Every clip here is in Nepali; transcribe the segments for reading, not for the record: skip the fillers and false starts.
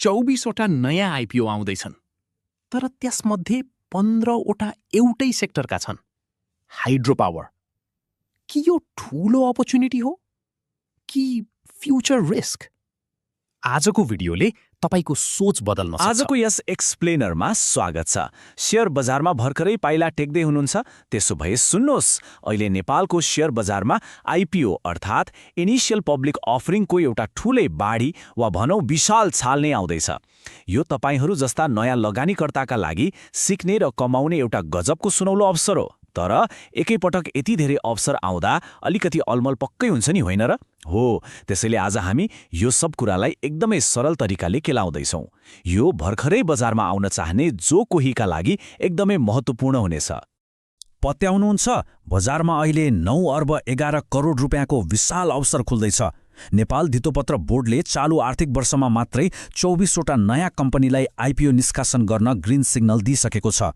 24वटा नयाँ आइपिओ आउँदैछन्, तर त्यसमध्ये 15वटा एउटै सेक्टरका छन्, हाइड्रो पावर। कि यो ठूलो अपर्च्युनिटी हो कि फ्युचर रिस्क? आजको भिडियोले तपाईको सोच बदल्न सक्छ। आजको यस एक्सप्लेनरमा स्वागत छ। शेयर बजारमा भर्खरै पाइला टेक्दै हुनुहुन्छ? त्यसो भए सुन्नुहोस्, अहिले नेपालको शेयर बजारमा आइपिओ अर्थात् इनिशियल पब्लिक अफरिङको एउटा ठूलै बाढी वा भनौँ विशाल छाल नै आउँदैछ। यो तपाईहरू जस्ता नयाँ लगानीकर्ताका लागि सिक्ने र कमाउने एउटा गजबको सुनौलो अवसर हो। तर एकैपटक यति धेरै अवसर आउँदा अलिकति अलमल पक्कै हुन्छ नि, होइन र? हो, त्यसैले आज हामी यो सब कुरालाई एकदमै सरल तरिकाले केलाउँदैछौँ। यो भर्खरै बजारमा आउन चाहने जो कोहीका लागि एकदमै महत्त्वपूर्ण हुनेछ। पत्याउनुहुन्छ, बजारमा अहिले 9 अर्ब 11 करोड रुपियाँको विशाल अवसर खुल्दैछ। नेपाल धितोपत्र बोर्डले चालु आर्थिक वर्षमा मात्रै 24वटा नयाँ कम्पनीलाई आइपिओ निष्कासन गर्न ग्रिन सिग्नल दिइसकेको छ।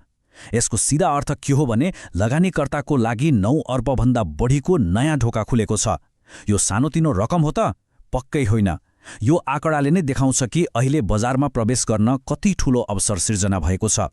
यसको सिधा अर्थ के हो भने लगानीकर्ताको लागि 9 अर्बभन्दा बढीको नयाँ ढोका खुलेको छ। यो सानोतिनो रकम हो त? पक्कै होइन। यो आँकडाले नै देखाउँछ कि अहिले बजारमा प्रवेश गर्न कति ठूलो अवसर सिर्जना भएको छ।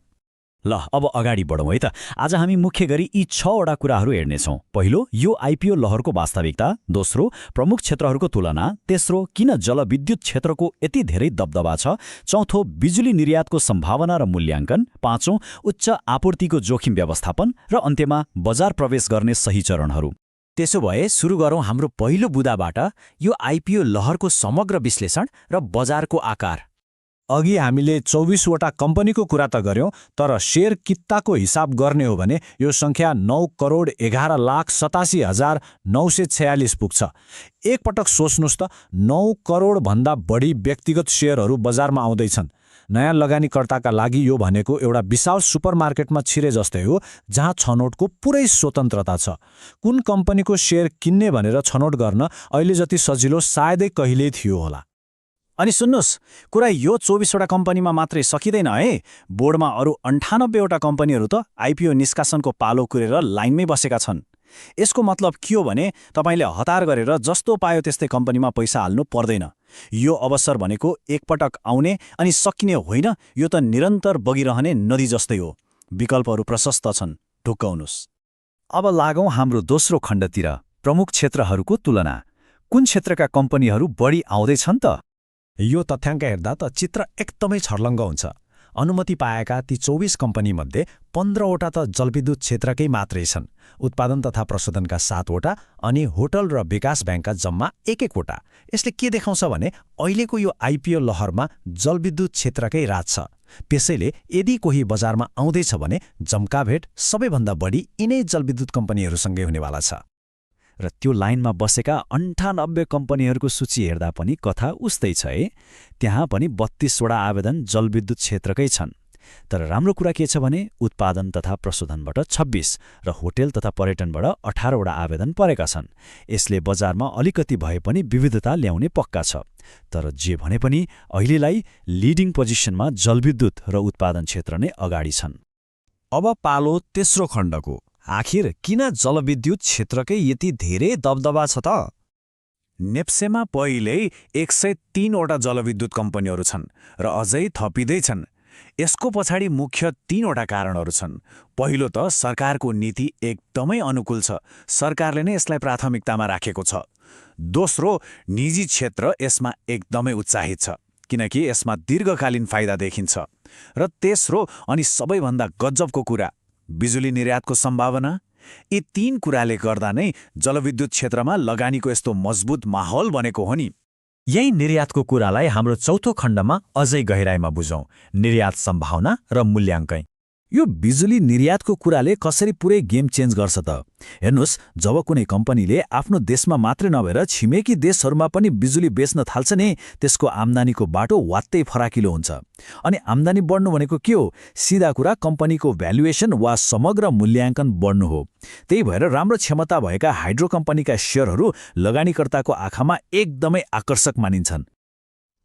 ल, अब अगाडि बढौँ है त। आज हामी मुख्य गरी यी 6वटा कुराहरू हेर्नेछौँ। पहिलो, यो आइपिओ लहरको वास्तविकता। दोस्रो, प्रमुख क्षेत्रहरूको तुलना। तेस्रो, किन जलविद्युत क्षेत्रको यति धेरै दबदबा छ। चौथो, बिजुली निर्यातको सम्भावना र मूल्याङ्कन। पाँचौं, उच्च आपूर्तिको जोखिम व्यवस्थापन। र अन्त्यमा बजार प्रवेश गर्ने सही चरणहरू। त्यसो भए सुरु गरौँ हाम्रो पहिलो बुदाबाट, यो आइपिओ लहरको समग्र विश्लेषण र बजारको आकार। अघि हामीले 24वटा कम्पनीको कुरा त गर्यौं, तर शेयर कित्ताको हिसाब गर्ने हो भने यो संख्या 9 करोड 11,87,946 पुग्छ। एकपटक सोच्नुहोस् त, 9 करोड भन्दा बढी व्यक्तिगत शेयरहरू बजारमा आउँदैछन्। नयाँ लगानीकर्ताका लागि यो भनेको एउटा विशाल सुपरमार्केटमा छिरे जस्तै हो, जहाँ छनौटको पुरै स्वतन्त्रता छ। कुन कम्पनीको शेयर किन्ने भनेर छनौट गर्न अहिले जति सजिलो सायदै कहिल्यै थियो होला। अनि सुन्नुहोस्, कुरा यो 24वटा कम्पनीमा मात्रै सकिँदैन है। बोर्डमा अरू 98वटा कम्पनीहरू त आइपिओ निष्कासनको पालो कुरेर लाइनमै बसेका छन्। यसको मतलब के हो भने तपाईँले हतार गरेर जस्तो पायो त्यस्तै कम्पनीमा पैसा हाल्नु पर्दैन। यो अवसर भनेको एकपटक आउने अनि सकिने होइन, यो त निरन्तर बगिरहने नदी जस्तै हो। विकल्पहरू प्रशस्त छन्, ढुक्काउनुहोस्। अब लागौँ हाम्रो दोस्रो खण्डतिर, प्रमुख क्षेत्रहरूको तुलना। कुन क्षेत्रका कम्पनीहरू बढी आउँदैछन् त? यो तथ्याङ्क हेर्दा त चित्र एकदमै छर्लङ्ग हुन्छ। अनुमति पाएका ती 24 कम्पनीमध्ये 15वटा त जलविद्युत क्षेत्रकै मात्रै छन्। उत्पादन तथा प्रशोधनका 7वटा अनि होटल र विकास ब्याङ्कका जम्मा 1-1वटा। यसले के देखाउँछ भने अहिलेको यो आइपिओ लहरमा जलविद्युत क्षेत्रकै राज छ। त्यसैले यदि कोही बजारमा आउँदैछ भने जम्काभेट सबैभन्दा बढी यिनै जलविद्युत कम्पनीहरूसँगै हुनेवाला छ। र त्यो लाइनमा बसेका 98 कम्पनीहरूको सूची हेर्दा पनि कथा उस्तै छ है। त्यहाँ पनि 32वटा आवेदन जलविद्युत क्षेत्रकै छन्। तर राम्रो कुरा के छ भने उत्पादन तथा प्रशोधनबाट 26 र होटेल तथा पर्यटनबाट 18वटा आवेदन परेका छन्। यसले बजारमा अलिकति भए पनि विविधता ल्याउने पक्का छ। तर जे भने पनि अहिलेलाई लिडिङ पोजिसनमा जलविद्युत र उत्पादन क्षेत्र नै अगाडि छन्। अब पालो तेस्रो खण्डको। आखिर किन जलविद्युत क्षेत्रकै यति धेरै दबदबा छ त? नेप्सेमा पहिल्यै 103वटा जलविद्युत कम्पनीहरू छन् र अझै थपिँदैछन्। यसको पछाडि मुख्य 3वटा कारणहरू छन्। पहिलो त सरकारको नीति एकदमै अनुकूल छ, सरकारले नै यसलाई प्राथमिकतामा राखेको छ। दोस्रो, निजी क्षेत्र यसमा एकदमै उत्साहित छ, किनकि यसमा दीर्घकालीन फाइदा देखिन्छ। र तेस्रो अनि सबैभन्दा गजबको कुरा, बिजुली निर्यातको सम्भावना। यी 3 कुराले गर्दा नै जलविद्युत क्षेत्रमा लगानीको यस्तो मजबुत माहौल बनेको हो नि। यही निर्यातको कुरालाई हाम्रो चौथो खण्डमा अझै गहिराइमा बुझौँ, निर्यात सम्भावना र मूल्याङ्कन। यो बिजुली निर्यातको कुराले कसरी पुरै गेम चेन्ज गर्छ त? हेर्नुहोस्, जब कुनै कम्पनीले आफ्नो देशमा मात्रै नभएर छिमेकी देशहरूमा पनि बिजुली बेच्न थाल्छ नि, त्यसको आम्दानीको बाटो वात्तै फराकिलो हुन्छ। अनि आम्दानी बढ्नु भनेको के हो? सिधा कुरा कम्पनीको भ्यालुएसन वा समग्र मूल्याङ्कन बढ्नु हो। त्यही भएर राम्रो क्षमता भएका हाइड्रो कम्पनीका शेयरहरू लगानीकर्ताको आँखामा एकदमै आकर्षक मानिन्छन्।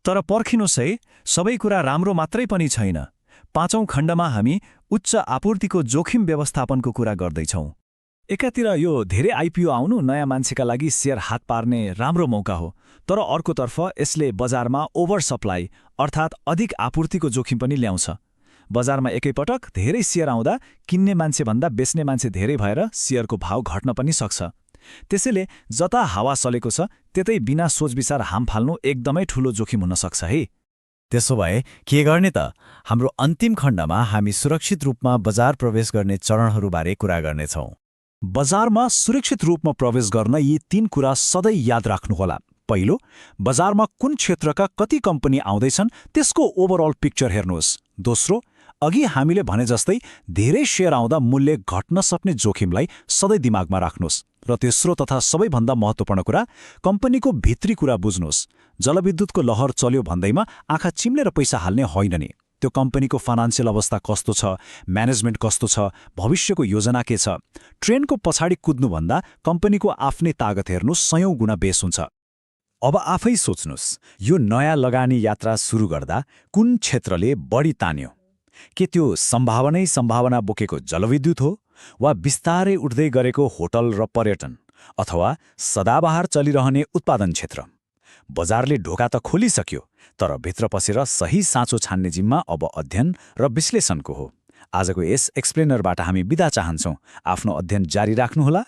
तर पर्खिनुहोस् है, सबै कुरा राम्रो मात्रै पनि छैन। 5औं खण्डमा हामी उच्च आपूर्तिको जोखिम व्यवस्थापनको कुरा गर्दैछौँ। एकातिर यो धेरै आइपिओ आउनु नयाँ मान्छेका लागि सेयर हात पार्ने राम्रो मौका हो, तर अर्कोतर्फ यसले बजारमा ओभर सप्लाई अर्थात् अधिक आपूर्तिको जोखिम पनि ल्याउँछ। बजारमा एकैपटक धेरै सेयर आउँदा किन्ने मान्छेभन्दा बेच्ने मान्छे धेरै भएर सेयरको भाव घट्न पनि सक्छ। त्यसैले जता हावा चलेको छ त्यतै बिना सोचविचार हाम फाल्नु एकदमै ठूलो जोखिम हुन सक्छ है। त्यसो भए के गर्ने त? हाम्रो अन्तिम खण्डमा हामी सुरक्षित रूपमा बजार प्रवेश गर्ने चरणहरूबारे कुरा गर्नेछौँ। बजारमा सुरक्षित रूपमा प्रवेश गर्न यी 3 कुरा सधैँ याद राख्नुहोला। पहिलो, बजारमा कुन क्षेत्रका कति कम्पनी आउँदैछन् त्यसको ओभरअल पिक्चर हेर्नुहोस्। दोस्रो, अघि हामीले भने जस्तै धेरै शेयर आउँदा मूल्य घट्न सक्ने जोखिमलाई सधैँ दिमागमा राख्नुहोस्। र तेस्रो तथा सबैभन्दा महत्त्वपूर्ण कुरा, कम्पनीको भित्री कुरा बुझ्नुहोस्। जलविद्युतको लहर चल्यो भन्दैमा आँखा चिम्लेर पैसा हाल्ने होइन नि। त्यो कम्पनीको फाइनान्सियल अवस्था कस्तो छ, म्यानेजमेन्ट कस्तो छ, भविष्यको योजना के छ। ट्रेनको पछाडि कुद्नुभन्दा कम्पनीको आफ्नै तागत हेर्नु 100 गुणा बेस हुन्छ। अब आफै सोच्नुहोस्, यो नयाँ लगानी यात्रा सुरु गर्दा कुन क्षेत्रले बढी तान्यो? के त्यो सम्भावना बोकेको जलविद्युत हो, वा बिस्तारै उठ्दै गरेको होटल र पर्यटन, अथवा सदाबहार चलिरहने उत्पादन क्षेत्र? बजारले ढोका त खोलिसक्यो, तर भित्र पसेर सही साँचो छान्ने जिम्मा अब अध्ययन र विश्लेषणको हो। आजको यस एक्सप्लेनरबाट हामी बिदा चाहन्छौँ। आफ्नो अध्ययन जारी राख्नुहोला।